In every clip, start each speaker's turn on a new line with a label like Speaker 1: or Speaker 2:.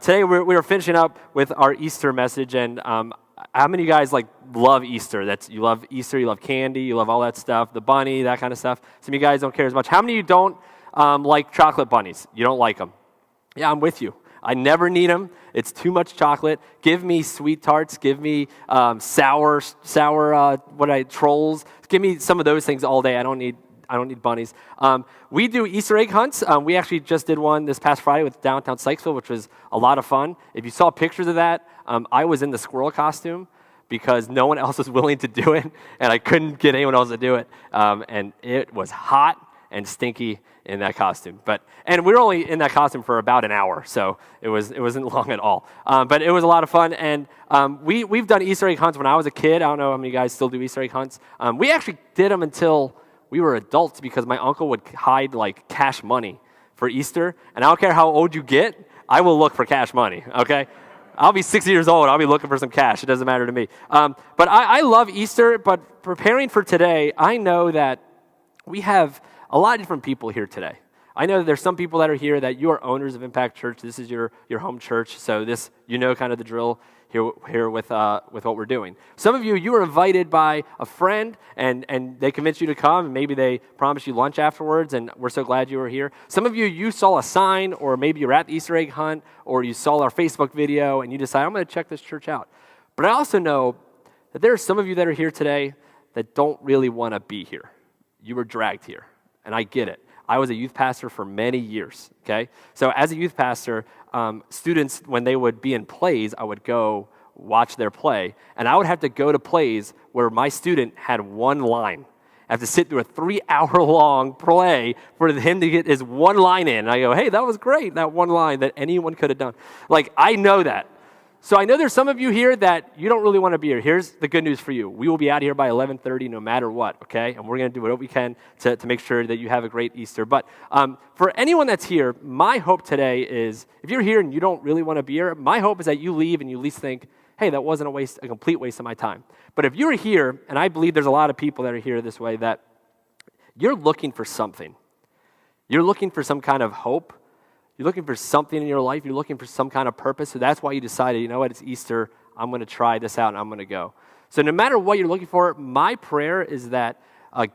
Speaker 1: Today we were finishing up with our Easter message, and how many of you guys love Easter? You love Easter, you love candy, you love all that stuff, the bunny, that kind of stuff. Some of you guys don't care as much. How many of you don't like chocolate bunnies? You don't like them? Yeah, I'm with you. I never need them. It's too much chocolate. Give me sweet tarts. Give me sour trolls. Give me some of those things all day. I don't need bunnies. We do Easter egg hunts. We actually just did one this past Friday with downtown Sykesville, which was a lot of fun. If you saw pictures of that, I was in the squirrel costume because no one else was willing to do it, and I couldn't get anyone else to do it. And it was hot and stinky in that costume. And we were only in that costume for about an hour, so it wasn't long at all. But it was a lot of fun, and we've done Easter egg hunts when I was a kid. I don't know how many of you guys still do Easter egg hunts. We actually did them until we were adults because my uncle would hide cash money for Easter, and I don't care how old you get, I will look for cash money, okay? I'll be 60 years old, I'll be looking for some cash. It doesn't matter to me. But I love Easter, but preparing for today, I know that we have a lot of different people here today. I know that there's some people that are here that you are owners of Impact Church. This is your home church, so this, kind of the drill here with what we're doing. Some of you were invited by a friend, and they convinced you to come, and maybe they promised you lunch afterwards, and we're so glad you were here. Some of you saw a sign, or maybe you're at the Easter egg hunt, or you saw our Facebook video, and you decided, I'm going to check this church out. But I also know that there are some of you that are here today that don't really want to be here. You were dragged here, and I get it. I was a youth pastor for many years, okay? So as a youth pastor, students, when they would be in plays, I would go watch their play, and I would have to go to plays where my student had one line. I have to sit through a 3-hour-long play for him to get his one line in. And I go, hey, that was great, that one line that anyone could have done. I know that. So I know there's some of you here that you don't really want to be here. Here's the good news for you. We will be out here by 11:30 no matter what, okay? And we're going to do what we can to make sure that you have a great Easter. But for anyone that's here, my hope today is, if you're here and you don't really want to be here, my hope is that you leave and you at least think, hey, that wasn't a complete waste of my time. But if you're here, and I believe there's a lot of people that are here this way, that you're looking for something. You're looking for some kind of hope. You're looking for something in your life. You're looking for some kind of purpose. So that's why you decided, you know what, it's Easter. I'm going to try this out and I'm going to go. So no matter what you're looking for, my prayer is that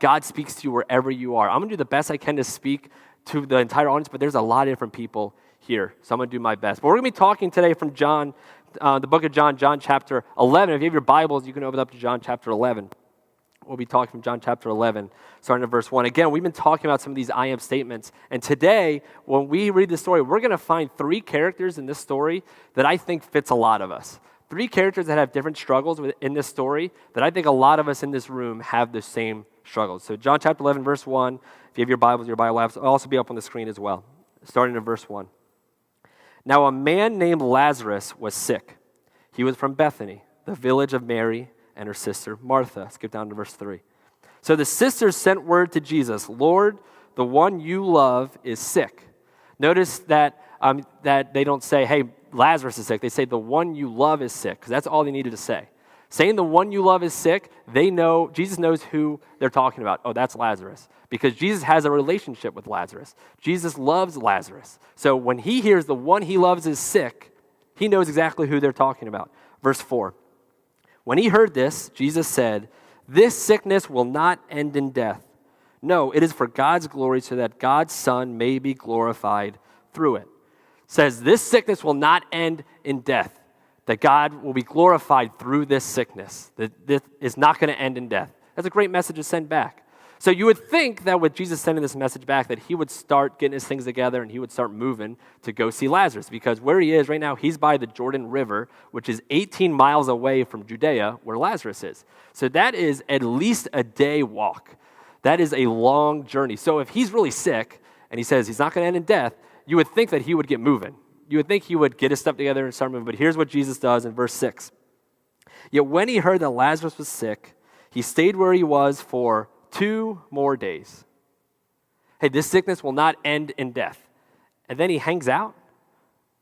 Speaker 1: God speaks to you wherever you are. I'm going to do the best I can to speak to the entire audience, but there's a lot of different people here. So I'm going to do my best. But we're going to be talking today from John, the book of John chapter 11. If you have your Bibles, you can open up to John chapter 11. We'll be talking from John chapter 11, starting at verse 1. Again, we've been talking about some of these I am statements. And today, when we read the story, we're going to find 3 characters in this story that I think fits a lot of us. 3 characters that have different struggles in this story that I think a lot of us in this room have the same struggles. So John chapter 11, verse 1. If you have your Bibles, your Bible apps will also be up on the screen as well. Starting in verse 1. Now a man named Lazarus was sick. He was from Bethany, the village of Mary and her sister Martha. Skip down to verse 3. So the sisters sent word to Jesus, Lord, the one you love is sick. Notice that they don't say, hey, Lazarus is sick. They say the one you love is sick, because that's all they needed to say. Saying the one you love is sick, Jesus knows who they're talking about. Oh, that's Lazarus. Because Jesus has a relationship with Lazarus. Jesus loves Lazarus. So when he hears the one he loves is sick, he knows exactly who they're talking about. Verse 4. When he heard this, Jesus said, this sickness will not end in death. No, it is for God's glory so that God's Son may be glorified through it. It says this sickness will not end in death, that God will be glorified through this sickness, that this is not going to end in death. That's a great message to send back. So you would think that with Jesus sending this message back, that he would start getting his things together and he would start moving to go see Lazarus, because where he is right now, he's by the Jordan River, which is 18 miles away from Judea, where Lazarus is. So that is at least a day walk. That is a long journey. So if he's really sick and he says he's not going to end in death, you would think that he would get moving. You would think he would get his stuff together and start moving. But here's what Jesus does in verse 6. Yet when he heard that Lazarus was sick, he stayed where he was for 2 more days. Hey, this sickness will not end in death. And then he hangs out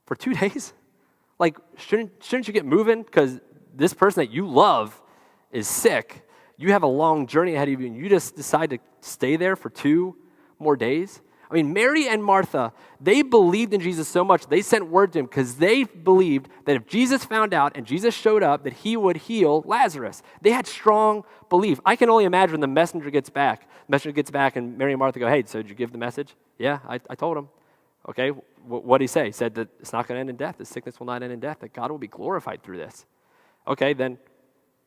Speaker 1: for 2 days? Shouldn't you get moving? Because this person that you love is sick. You have a long journey ahead of you, and you just decide to stay there for 2 more days? I mean, Mary and Martha, they believed in Jesus so much, they sent word to him because they believed that if Jesus found out and Jesus showed up, that he would heal Lazarus. They had strong belief. I can only imagine when the messenger gets back. The messenger gets back and Mary and Martha go, hey, so did you give the message? Yeah, I told him. Okay, what did he say? He said that it's not going to end in death. The sickness will not end in death, that God will be glorified through this. Okay, then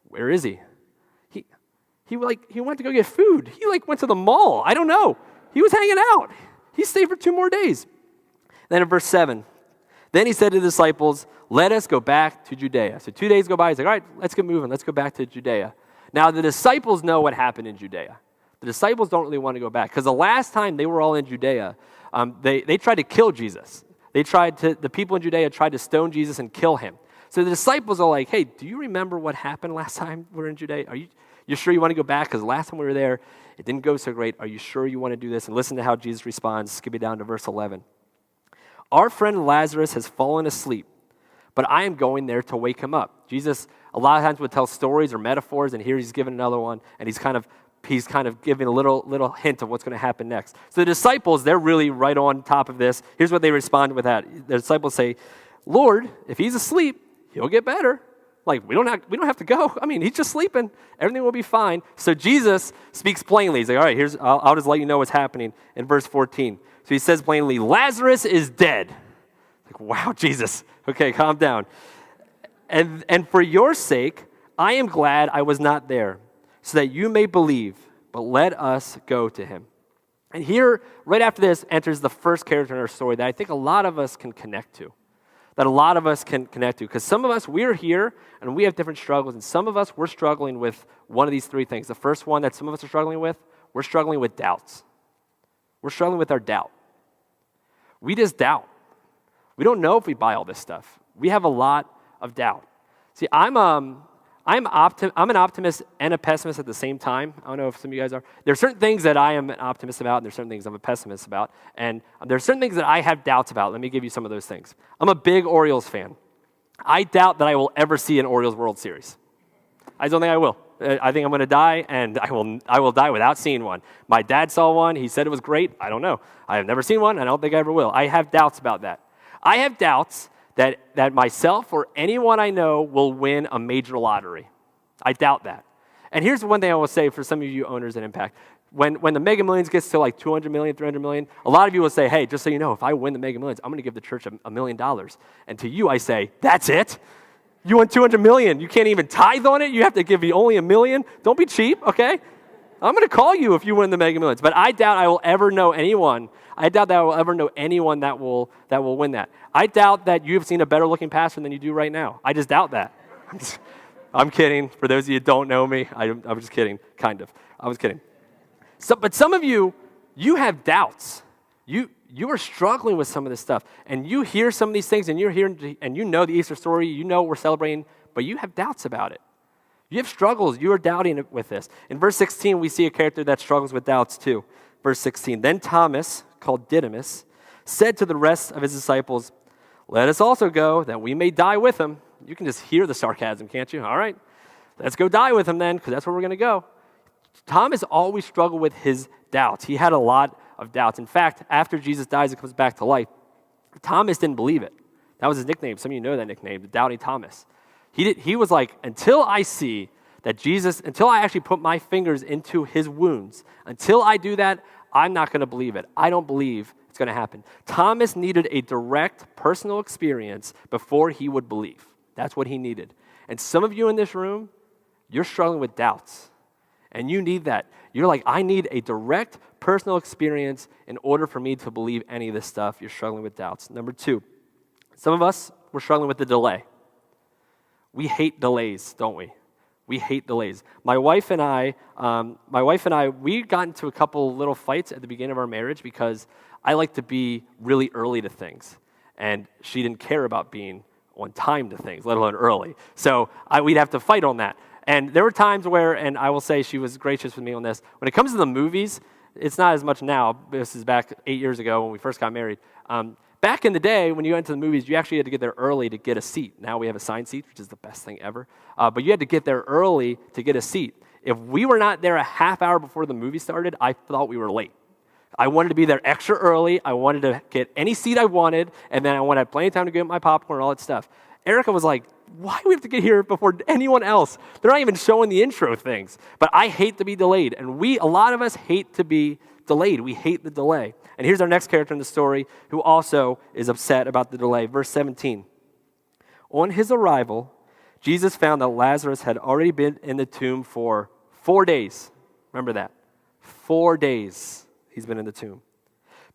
Speaker 1: where is he? He went to go get food. He went to the mall. I don't know. He was hanging out. He stayed for 2 more days. Then in verse 7, then he said to the disciples, let us go back to Judea. So 2 days go by. He's like, all right, let's get moving. Let's go back to Judea. Now the disciples know what happened in Judea. The disciples don't really want to go back because the last time they were all in Judea, they tried to kill Jesus. The people in Judea tried to stone Jesus and kill him. So the disciples are like, hey, do you remember what happened last time we were in Judea? Are you sure you want to go back? Because last time we were there, it didn't go so great. Are you sure you want to do this? And listen to how Jesus responds. Skip it down to verse 11. Our friend Lazarus has fallen asleep, but I am going there to wake him up. Jesus a lot of times would tell stories or metaphors, and here he's given another one, and he's kind of giving a little hint of what's going to happen next. So the disciples, they're really right on top of this. Here's what they respond with that. The disciples say, Lord, if he's asleep, he'll get better. We don't have to go. I mean, he's just sleeping. Everything will be fine. So Jesus speaks plainly. He's like, all right, I'll just let you know what's happening in verse 14. So he says plainly, Lazarus is dead. Wow, Jesus. Okay, calm down. And for your sake, I am glad I was not there, so that you may believe, but let us go to him. And here, right after this, enters the first character in our story that I think a lot of us can connect to. Because some of us, we're here, and we have different struggles, and some of us, we're struggling with one of these 3 things. The first one that some of us are struggling with, we're struggling with doubts. We're struggling with our doubt. We just doubt. We don't know if we buy all this stuff. We have a lot of doubt. See, I'm an optimist and a pessimist at the same time. I don't know if some of you guys are. There are certain things that I am an optimist about, and there are certain things I'm a pessimist about. And there are certain things that I have doubts about. Let me give you some of those things. I'm a big Orioles fan. I doubt that I will ever see an Orioles World Series. I don't think I will. I think I'm going to die, and I will die without seeing one. My dad saw one. He said it was great. I don't know. I have never seen one, and I don't think I ever will. I have doubts about that. I have doubts that myself or anyone I know will win a major lottery. I doubt that. And here's one thing I will say for some of you owners at Impact. When the Mega Millions gets to 200 million, 300 million, a lot of you will say, hey, just so you know, if I win the Mega Millions, I'm going to give the church $1 million. And to you, I say, that's it? You won 200 million. You can't even tithe on it? You have to give me only $1 million? Don't be cheap, okay? I'm going to call you if you win the Mega Millions. But I doubt I will ever know anyone. I doubt that I will ever know anyone that will win that. I doubt that you have seen a better looking pastor than you do right now. I just doubt that. I'm kidding. For those of you who don't know me, I'm just kidding, kind of. I was kidding. But some of you have doubts. You are struggling with some of this stuff, and you hear some of these things, and you're hearing, and you know the Easter story, you know we're celebrating, but you have doubts about it. You have struggles. You are doubting with this. In verse 16, we see a character that struggles with doubts too. Verse 16, then Thomas, called Didymus, said to the rest of his disciples, let us also go, that we may die with him. You can just hear the sarcasm, can't you? All right, let's go die with him then, because that's where we're going to go. Thomas always struggled with his doubts. He had a lot of doubts. In fact, after Jesus dies and comes back to life, Thomas didn't believe it. That was his nickname. Some of you know that nickname, the Doubting Thomas. He was like, until I see that Jesus, until I actually put my fingers into his wounds, until I do that, I'm not going to believe it. I don't believe it's going to happen. Thomas needed a direct personal experience before he would believe. That's what he needed. And some of you in this room, you're struggling with doubts. And you need that. You're like, I need a direct personal experience in order for me to believe any of this stuff. You're struggling with doubts. Number 2, some of us, we're struggling with the delay. We hate delays, don't we? We hate delays. My wife and I, we got into a couple little fights at the beginning of our marriage because I like to be really early to things. And she didn't care about being on time to things, let alone early. So we'd have to fight on that. And there were times where, and I will say she was gracious with me on this, when it comes to the movies, it's not as much now. This is back 8 years ago when we first got married. Back in the day, when you went to the movies, you actually had to get there early to get a seat. Now we have assigned seats, which is the best thing ever. But you had to get there early to get a seat. If we were not there a half hour before the movie started, I thought we were late. I wanted to be there extra early. I wanted to get any seat I wanted, and then I wanted to have plenty of time to get my popcorn and all that stuff. Erica was like, why do we have to get here before anyone else? They're not even showing the intro things. But I hate to be delayed, and a lot of us hate to be delayed. We hate the delay. And here's our next character in the story who also is upset about the delay. Verse 17. On his arrival, Jesus found that Lazarus had already been in the tomb for 4 days. Remember that. 4 days he's been in the tomb.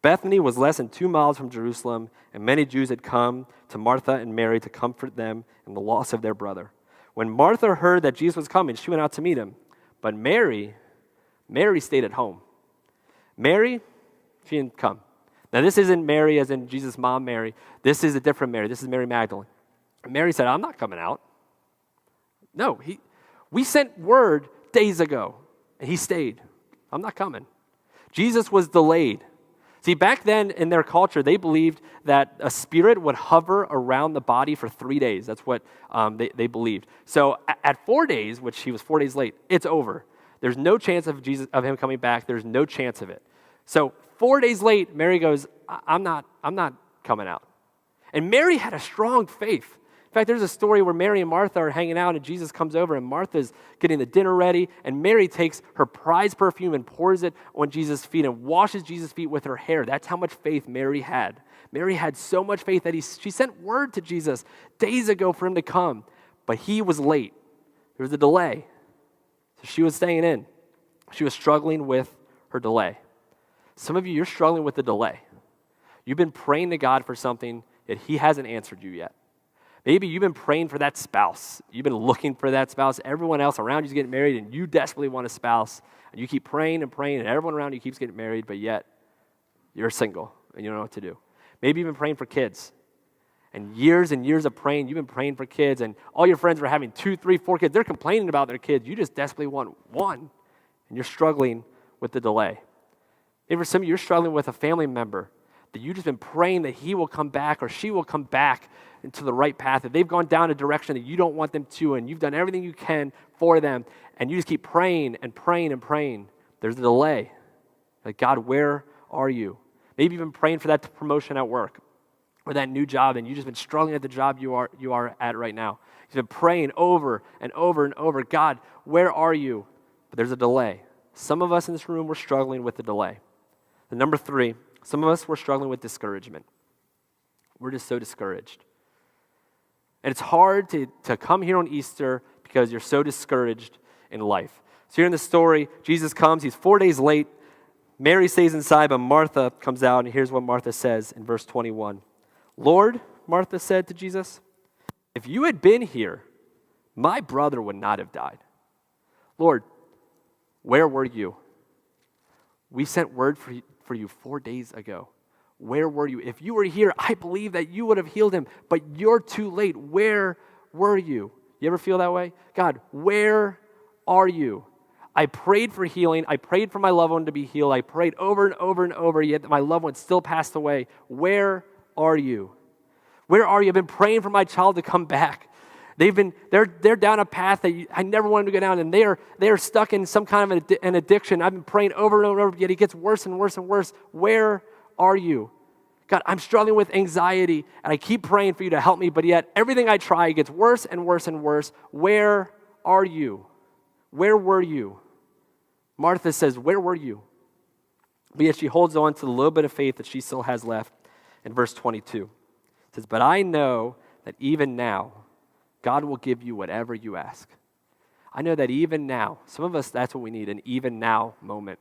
Speaker 1: Bethany was less than 2 miles from Jerusalem, and many Jews had come to Martha and Mary to comfort them in the loss of their brother. When Martha heard that Jesus was coming, she went out to meet him. But Mary stayed at home. Mary, she didn't come. Now this isn't Mary as in Jesus' mom Mary. This is a different Mary. This is Mary Magdalene. Mary said, I'm not coming out. No, we sent word days ago, and he stayed. I'm not coming. Jesus was delayed. See, back then in their culture, they believed that a spirit would hover around the body for 3 days. That's what they believed. So at 4 days, which he was 4 days late, it's over. There's no chance of him coming back. There's no chance of it. So 4 days late, Mary goes, I'm not coming out. And Mary had a strong faith. In fact, there's a story where Mary and Martha are hanging out, and Jesus comes over, and Martha's getting the dinner ready, and Mary takes her prized perfume and pours it on Jesus' feet and washes Jesus' feet with her hair. That's how much faith Mary had. Mary had so much faith that she sent word to Jesus days ago for him to come, but he was late. There was a delay. So she was staying in. She was struggling with her delay. Some of you, you're struggling with the delay. You've been praying to God for something that he hasn't answered you yet. Maybe you've been praying for that spouse. You've been looking for that spouse. Everyone else around you is getting married, and you desperately want a spouse. And you keep praying and praying, and everyone around you keeps getting married, but yet you're single, and you don't know what to do. Maybe you've been praying for kids. And years of praying, you've been praying for kids, and all your friends were having 2, 3, 4 kids. They're complaining about their kids. You just desperately want one, and you're struggling with the delay. Maybe for some of you, you're struggling with a family member that you've just been praying that he will come back or she will come back into the right path, that they've gone down a direction that you don't want them to, and you've done everything you can for them, and you just keep praying and praying and praying. There's a delay. Like, God, where are you? Maybe you've been praying for that promotion at work or that new job, and you've just been struggling at the job you are at right now. You've been praying over and over and over, God, where are you? But there's a delay. Some of us in this room, we're struggling with the delay. And number 3, some of us, we're struggling with discouragement. We're just so discouraged. And it's hard to come here on Easter because you're so discouraged in life. So here in the story, Jesus comes, he's 4 days late. Mary stays inside, but Martha comes out, and here's what Martha says in verse 21. Lord, Martha said to Jesus, if you had been here, my brother would not have died. Lord, where were you? We sent word for you 4 days ago. Where were you? If you were here, I believe that you would have healed him, but you're too late. Where were you? You ever feel that way? God, where are you? I prayed for healing. I prayed for my loved one to be healed. I prayed over and over and over, yet my loved one still passed away. Where are you? Where are you? I've been praying for my child to come back. They're down a path that I never wanted to go down, and they are stuck in some kind of an addiction. I've been praying over and over and over, yet it gets worse and worse and worse. Where are you? God, I'm struggling with anxiety, and I keep praying for you to help me, but yet everything I try gets worse and worse and worse. Where are you? Where were you? Martha says, where were you? But yet she holds on to the little bit of faith that she still has left in verse 22. It says, but I know that even now, God will give you whatever you ask. I know that even now, some of us, that's what we need, an even now moment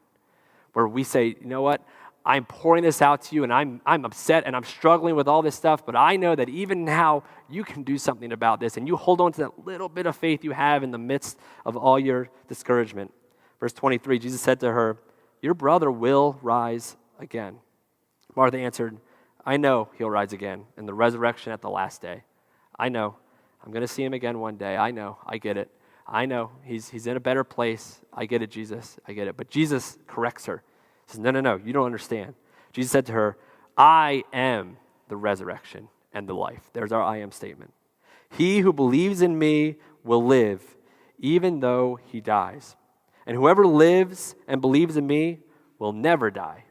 Speaker 1: where we say, you know what? I'm pouring this out to you, and I'm upset, and I'm struggling with all this stuff, but I know that even now, you can do something about this, and you hold on to that little bit of faith you have in the midst of all your discouragement. Verse 23, Jesus said to her, your brother will rise again. Martha answered, I know he'll rise again in the resurrection at the last day. I know. I'm going to see him again one day. I know. I get it. I know. He's in a better place. I get it, Jesus. I get it. But Jesus corrects her. He says, no, you don't understand. Jesus said to her, I am the resurrection and the life. There's our I am statement. He who believes in me will live, even though he dies. And whoever lives and believes in me will never die.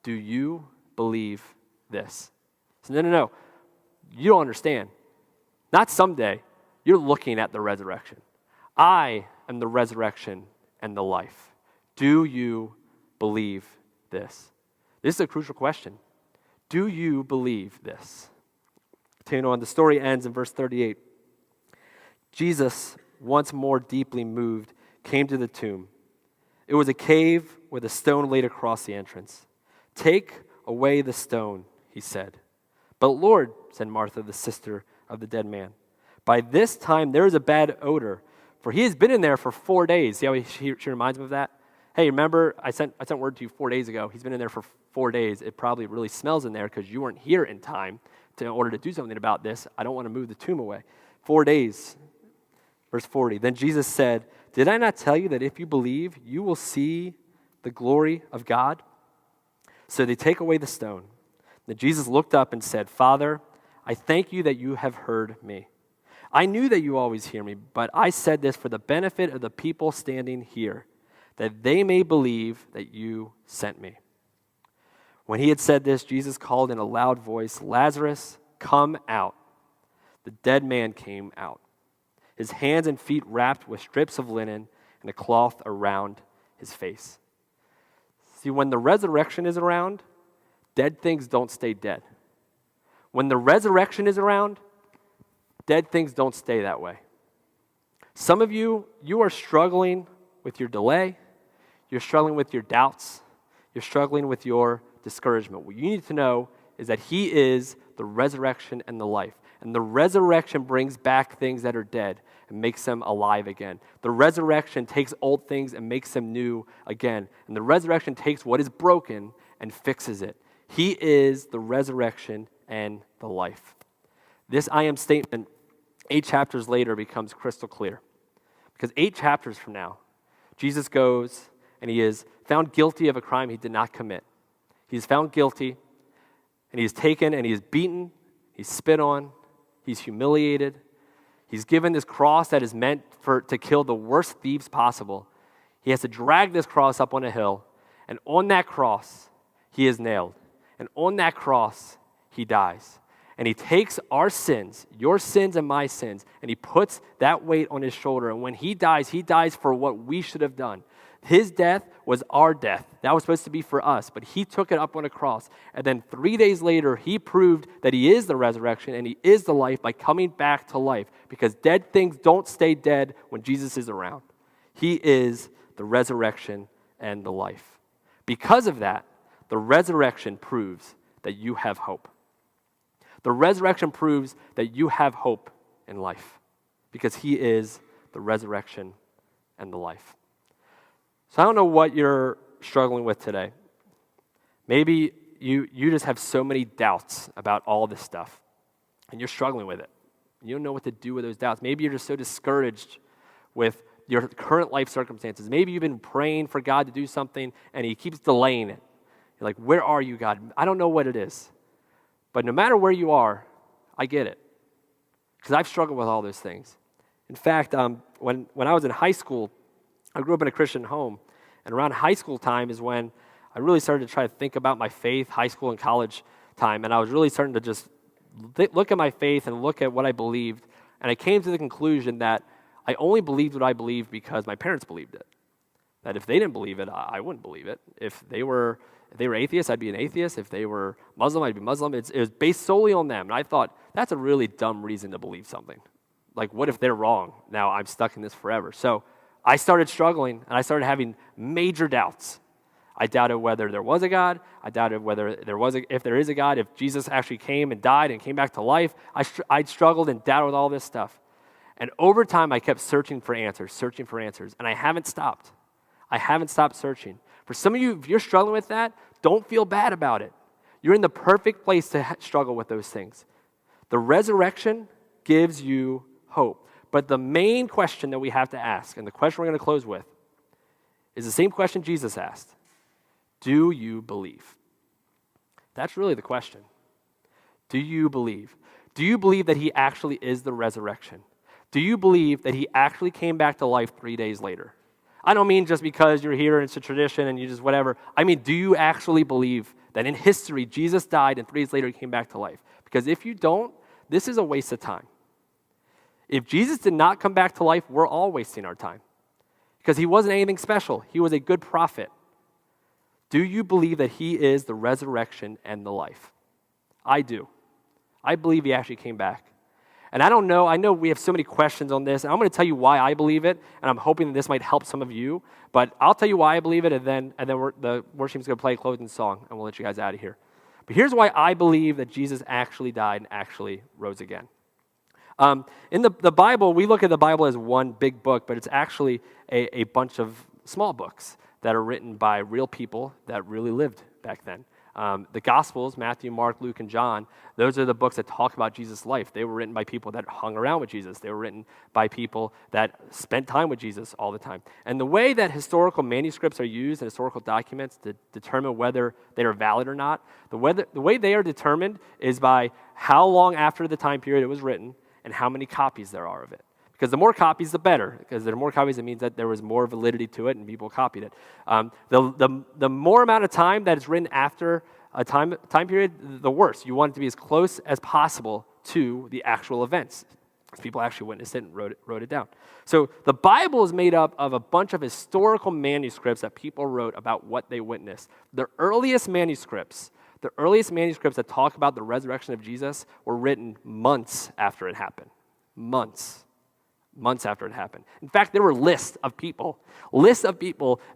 Speaker 1: Do you believe this? So no. You don't understand. Not someday. You're looking at the resurrection. I am the resurrection and the life. Do you believe this? This is a crucial question. Do you believe this? Continuing on, the story ends in verse 38. Jesus, once more deeply moved, came to the tomb. It was a cave with a stone laid across the entrance. "Take away the stone," he said. "But Lord," said Martha, the sister of the dead man, "by this time there is a bad odor, for he has been in there for 4 days." See how she reminds him of that? Hey, remember, I sent word to you 4 days ago. He's been in there for 4 days. It probably really smells in there because you weren't here in time in order to do something about this. I don't want to move the tomb away. 4 days. Verse 40, then Jesus said, "Did I not tell you that if you believe, you will see the glory of God?" So they take away the stone. Then Jesus looked up and said, "Father, I thank you that you have heard me. I knew that you always hear me, but I said this for the benefit of the people standing here, that they may believe that you sent me." When he had said this, Jesus called in a loud voice, "Lazarus, come out." The dead man came out, his hands and feet wrapped with strips of linen and a cloth around his face. See, when the resurrection is around, dead things don't stay dead. When the resurrection is around, dead things don't stay that way. Some of you are struggling with your delay. You're struggling with your doubts. You're struggling with your discouragement. What you need to know is that he is the resurrection and the life. And the resurrection brings back things that are dead and makes them alive again. The resurrection takes old things and makes them new again. And the resurrection takes what is broken and fixes it. He is the resurrection and the life. This I am statement, 8 chapters later, becomes crystal clear. Because 8 chapters from now, Jesus goes and he is found guilty of a crime he did not commit. He's found guilty, and he is taken and he is beaten, he's spit on, he's humiliated. He's given this cross that is meant to kill the worst thieves possible. He has to drag this cross up on a hill, and on that cross, he is nailed. And on that cross, he dies. And he takes our sins, your sins and my sins, and he puts that weight on his shoulder. And when he dies for what we should have done. His death was our death. That was supposed to be for us, but he took it up on a cross. And then 3 days later, he proved that he is the resurrection and he is the life by coming back to life, because dead things don't stay dead when Jesus is around. He is the resurrection and the life. Because of that, the resurrection proves that you have hope. The resurrection proves that you have hope in life, because he is the resurrection and the life. So I don't know what you're struggling with today. Maybe you just have so many doubts about all this stuff, and you're struggling with it. You don't know what to do with those doubts. Maybe you're just so discouraged with your current life circumstances. Maybe you've been praying for God to do something, and he keeps delaying it. You're like, where are you, God? I don't know what it is. But no matter where you are, I get it, because I've struggled with all those things. In fact, when I was in high school, I grew up in a Christian home, and around high school time is when I really started to try to think about my faith, high school and college time, and I was really starting to just look at my faith and look at what I believed, and I came to the conclusion that I only believed what I believed because my parents believed it. That if they didn't believe it, I wouldn't believe it. If they were atheists, I'd be an atheist. If they were Muslim, I'd be Muslim. It was based solely on them, and I thought, that's a really dumb reason to believe something. Like, what if they're wrong? Now I'm stuck in this forever. So I started struggling, and I started having major doubts. I doubted whether there was a God. I doubted whether if there is a God, if Jesus actually came and died and came back to life. I struggled and doubted with all this stuff. And over time, I kept searching for answers, and I haven't stopped. I haven't stopped searching. For some of you, if you're struggling with that, don't feel bad about it. You're in the perfect place to struggle with those things. The resurrection gives you hope. But the main question that we have to ask, and the question we're going to close with, is the same question Jesus asked. Do you believe? That's really the question. Do you believe? Do you believe that he actually is the resurrection? Do you believe that he actually came back to life 3 days later? I don't mean just because you're here and it's a tradition and you just whatever. I mean, do you actually believe that in history, Jesus died and 3 days later he came back to life. Because if you don't, this is a waste of time. If Jesus did not come back to life, we're all wasting our time. Because he wasn't anything special. He was a good prophet. Do you believe that he is the resurrection and the life? I do. I believe he actually came back. And I don't know, I know we have so many questions on this, and I'm going to tell you why I believe it, and I'm hoping that this might help some of you, but I'll tell you why I believe it, and then the worship team's going to play a closing song, and we'll let you guys out of here. But here's why I believe that Jesus actually died and actually rose again. In the Bible, we look at the Bible as one big book, but it's actually a bunch of small books that are written by real people that really lived back then. The Gospels, Matthew, Mark, Luke, and John, those are the books that talk about Jesus' life. They were written by people that hung around with Jesus. They were written by people that spent time with Jesus all the time. And the way that historical manuscripts are used and historical documents to determine whether they are valid or not, the way they are determined is by how long after the time period it was written and how many copies there are of it. Because the more copies, the better. Because there are more copies, it means that there was more validity to it and people copied it. The more amount of time that is written after a time period, the worse. You want it to be as close as possible to the actual events. People actually witnessed it and wrote it down. So the Bible is made up of a bunch of historical manuscripts that people wrote about what they witnessed. The earliest manuscripts that talk about the resurrection of Jesus were written months after it happened. Months after it happened. In fact, there were lists of people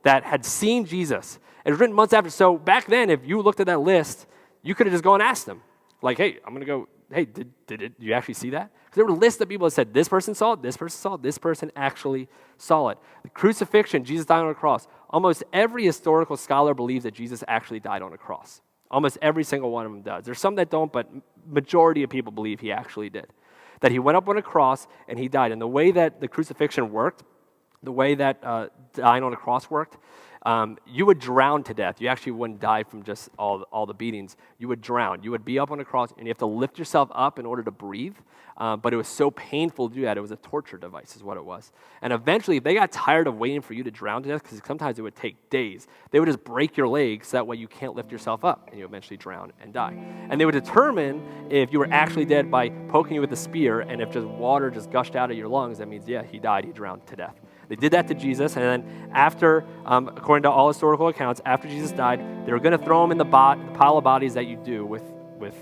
Speaker 1: that had seen Jesus. It was written months after. So back then, if you looked at that list, you could have just gone and asked them. Like, hey, I'm going to go, hey, did you actually see that? Because there were lists of people that said, this person saw it, this person saw it, this person actually saw it. The crucifixion, Jesus died on a cross. Almost every historical scholar believes that Jesus actually died on a cross. Almost every single one of them does. There's some that don't, but majority of people believe he actually did. That he went up on a cross and he died. And the way that the crucifixion worked, the way that dying on a cross worked, you would drown to death. You actually wouldn't die from just all the beatings. You would drown. You would be up on a cross and you have to lift yourself up in order to breathe. But it was so painful to do that. It was a torture device is what it was. And eventually, if they got tired of waiting for you to drown to death, because sometimes it would take days, they would just break your legs so that way you can't lift yourself up and you eventually drown and die. And they would determine if you were actually dead by poking you with a spear, and if just water just gushed out of your lungs, that means, yeah, he died, he drowned to death. They did that to Jesus, and then after, according to all historical accounts, after Jesus died, they were going to throw him in the pile of bodies that you do with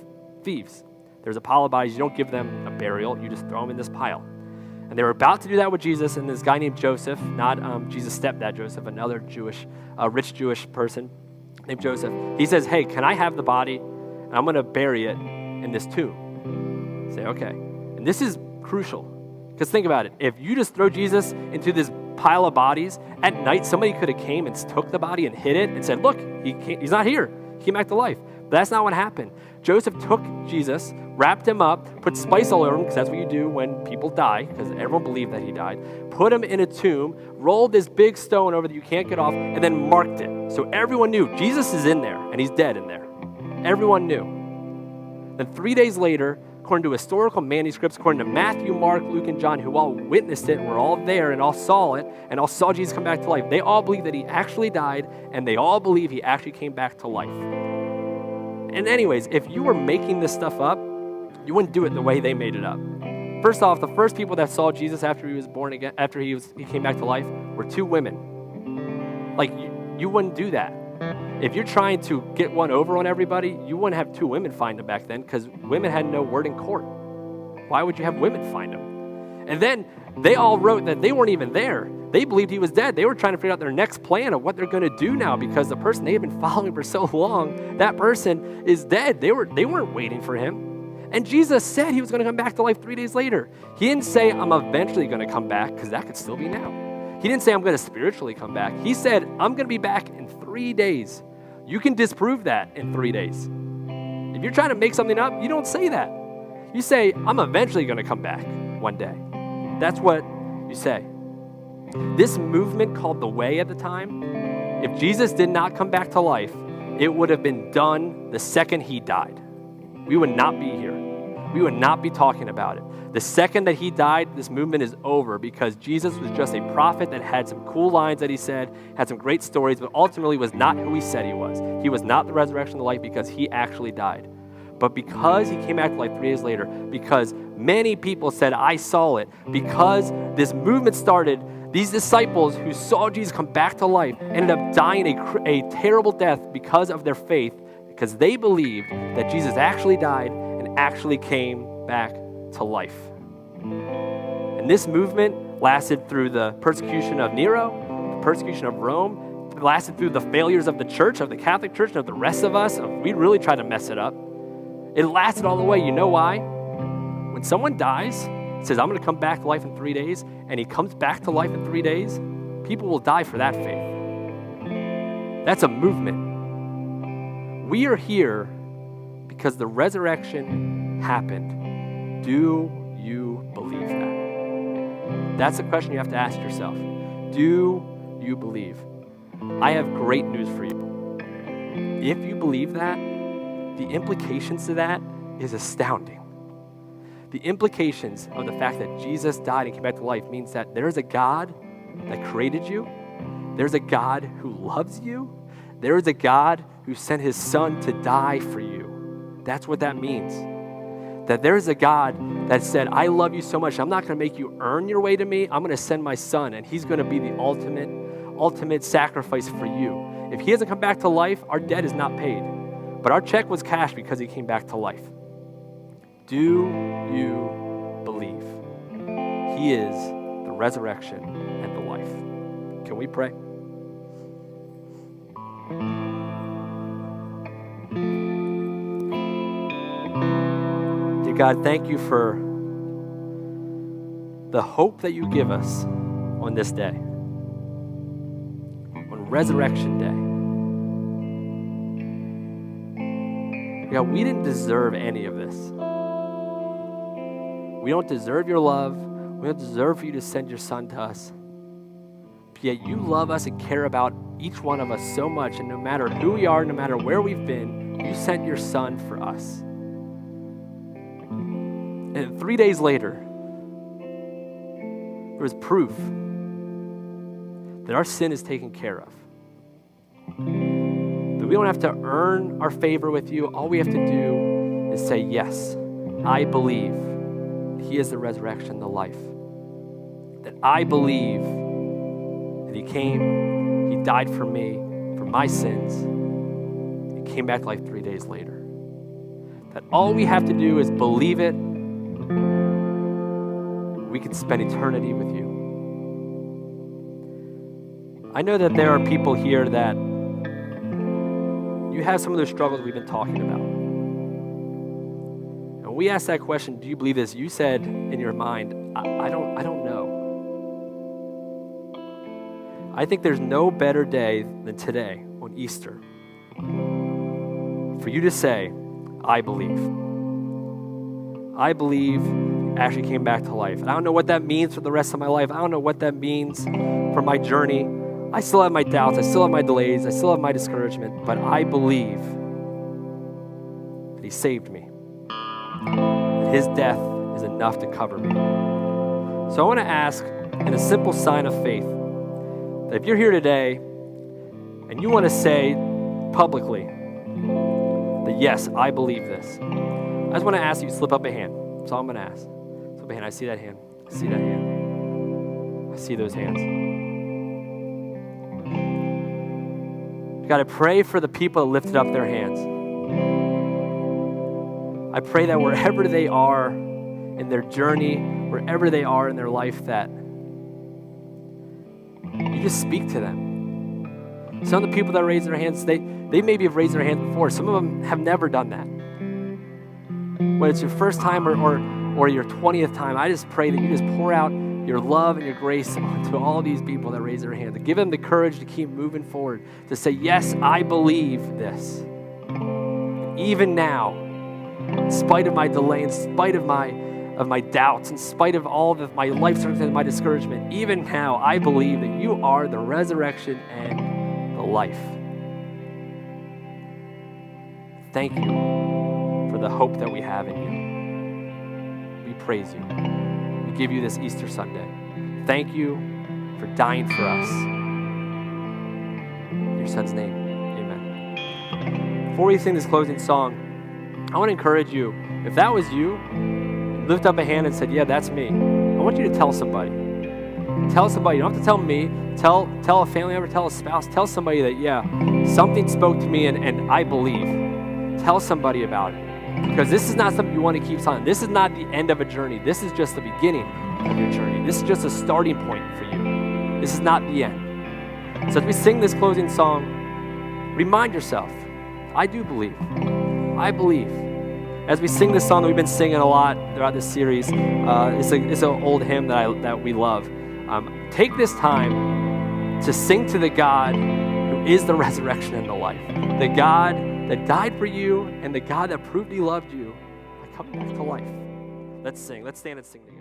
Speaker 1: thieves. There's a pile of bodies. You don't give them a burial. You just throw them in this pile. And they were about to do that with Jesus, and this guy named Joseph, not Jesus' stepdad Joseph, another rich Jewish person named Joseph, he says, hey, can I have the body? And I'm going to bury it in this tomb. Say, okay. And this is crucial. Because think about it. If you just throw Jesus into this pile of bodies, at night somebody could have came and took the body and hid it and said, look, he's not here. He came back to life. But that's not what happened. Joseph took Jesus, wrapped him up, put spice all over him, because that's what you do when people die, because everyone believed that he died, put him in a tomb, rolled this big stone over that you can't get off, and then marked it. So everyone knew Jesus is in there, and he's dead in there. Everyone knew. Then 3 days later, according to historical manuscripts, according to Matthew, Mark, Luke, and John, who all witnessed it, were all there and all saw it, and all saw Jesus come back to life, they all believe that he actually died, and they all believe he actually came back to life. And anyways, if you were making this stuff up, you wouldn't do it the way they made it up. First off, the first people that saw Jesus after he was born again, after he came back to life, were 2 women. Like, you wouldn't do that. If you're trying to get one over on everybody, you wouldn't have 2 women find him back then, because women had no word in court. Why would you have women find him? And then they all wrote that they weren't even there. They believed he was dead. They were trying to figure out their next plan of what they're going to do now, because the person they had been following for so long, that person is dead. They weren't waiting for him. And Jesus said he was going to come back to life 3 days later. He didn't say, I'm eventually going to come back, because that could still be now. He didn't say, I'm going to spiritually come back. He said, I'm going to be back in 3 days. You can disprove that in 3 days. If you're trying to make something up, you don't say that. You say, I'm eventually going to come back one day. That's what you say. This movement called the Way at the time, if Jesus did not come back to life, it would have been done the second he died. We would not be here. we would not be talking about it. The second that he died, this movement is over because Jesus was just a prophet that had some cool lines that he said, had some great stories, but ultimately was not who he said he was. He was not the resurrection of the life because he actually died. But because he came back to life 3 days later, because many people said, I saw it, because this movement started, these disciples who saw Jesus come back to life ended up dying a terrible death because of their faith, because they believed that Jesus actually died and actually came back to life. And this movement lasted through the persecution of Nero, the persecution of Rome. It lasted through the failures of the church, of the Catholic Church, and of the rest of us. We really tried to mess it up. It lasted all the way. You know why? When someone dies, says, I'm going to come back to life in 3 days, and he comes back to life in 3 days, people will die for that faith. That's a movement. We are here because the resurrection happened. Do you believe that? That's the question you have to ask yourself. Do you believe? I have great news for you. If you believe that, the implications to that is astounding. The implications of the fact that Jesus died and came back to life means that there's a God that created you. There's a God who loves you. There is a God who sent his son to die for you. That's what that means. That there's a God that said, I love you so much, I'm not going to make you earn your way to me. I'm going to send my son, and he's going to be the ultimate sacrifice for you. If he doesn't come back to life, our debt is not paid. But our check was cashed because he came back to life. Do you believe? He is the resurrection and the life. Can we pray? Dear God, thank you for the hope that you give us on this day, on Resurrection Day. God, we didn't deserve any of this. We don't deserve your love. We don't deserve for you to send your son to us. But yet you love us and care about each one of us so much, and no matter who we are, no matter where we've been, you sent your son for us. And 3 days later, there was proof that our sin is taken care of. That we don't have to earn our favor with you. All we have to do is say, yes, I believe he is the resurrection, the life. That I believe that he came, he died for me, for my sins. He came back to life 3 days later. That all we have to do is believe it. We can spend eternity with you. I know that there are people here that you have some of those struggles we've been talking about. And we asked that question, do you believe this? You said in your mind, I don't know. I think there's no better day than today on Easter for you to say, I believe. I believe actually came back to life. I don't know what that means for the rest of my life. I don't know what that means for my journey. I still have my doubts. I still have my delays. I still have my discouragement. But I believe that he saved me. His death is enough to cover me. So I want to ask, in a simple sign of faith, that if you're here today and you want to say publicly that, yes, I believe this, I just want to ask you to slip up a hand. That's all I'm going to ask. Slip up a hand. I see that hand. I see that hand. I see those hands. God, I pray for the people that lifted up their hands. I pray that wherever they are in their journey, wherever they are in their life, that you just speak to them. Some of the people that raise their hands, they maybe have raised their hands before. Some of them have never done that. Whether it's your first time or your 20th time, I just pray that you just pour out your love and your grace to all these people that raise their hands. To give them the courage to keep moving forward, to say, yes, I believe this. Even now, in spite of my delay, in spite of my doubts, in spite of all of my life circumstances, my discouragement, even now, I believe that you are the resurrection and the life. Thank you for the hope that we have in you. praise you. We give you this Easter Sunday. Thank you for dying for us. In your Son's name, amen. Before we sing this closing song, I want to encourage you, if that was you, lift up a hand and said, yeah, that's me. I want you to tell somebody. Tell somebody. You don't have to tell me. Tell a family member, tell a spouse, tell somebody that, yeah, something spoke to me and I believe. Tell somebody about it. Because this is not something you want to keep silent. This is not the end of a journey. This is just the beginning of your journey. This is just a starting point for you. This is not the end. So as we sing this closing song, remind yourself, I do believe. I believe. As we sing this song that we've been singing a lot throughout this series, it's an old hymn that we love. Take this time to sing to the God who is the resurrection and the life. The God that died for you and the God that proved he loved you by coming back to life. Let's sing. Let's stand and sing together.